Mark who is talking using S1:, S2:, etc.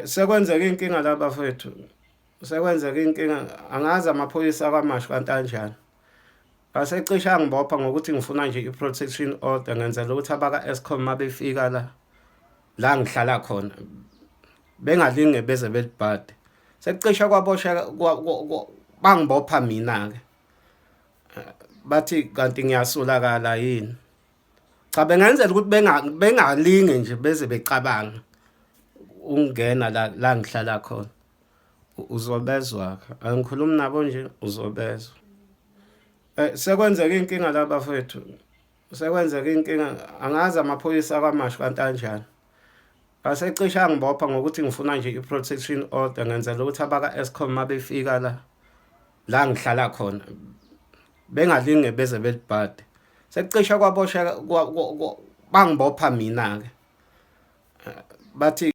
S1: Sekwenzeka inkinga la bafethu. Sekwenzeka inkinga angazi amaphoyisa kwaMashu kanti kanjani. Asecisha ngibopha ngokuthi ngifuna nje i-protection order ngenzela ukuthi abaka-Eskom mabefika la ngihlala khona bengalinge beze belibhade. Sekucisha kwabosha bangibopha mina-ke. Bathi kanti ngiyasulakala yini. Cha bengenzela ukuthi bengalinge nje beze becabanga ungena la ngihlala khona. Uzobezwa angikhulumi nabo nje uzobezwa. Sekwenzeka inkinga la bafethu. Sekwenzeka inkinga angazi amaphoyisa kwaMashu kanti kanjani. Asecisha ngibopha ngokuthi ngifuna nje i-protection order ngenzela ukuthi abaka-Eskom mabefika la ngihlala khona bengalinge beze belibhade. Sekucisha kwabosha bangibopha mina-ke. Bathi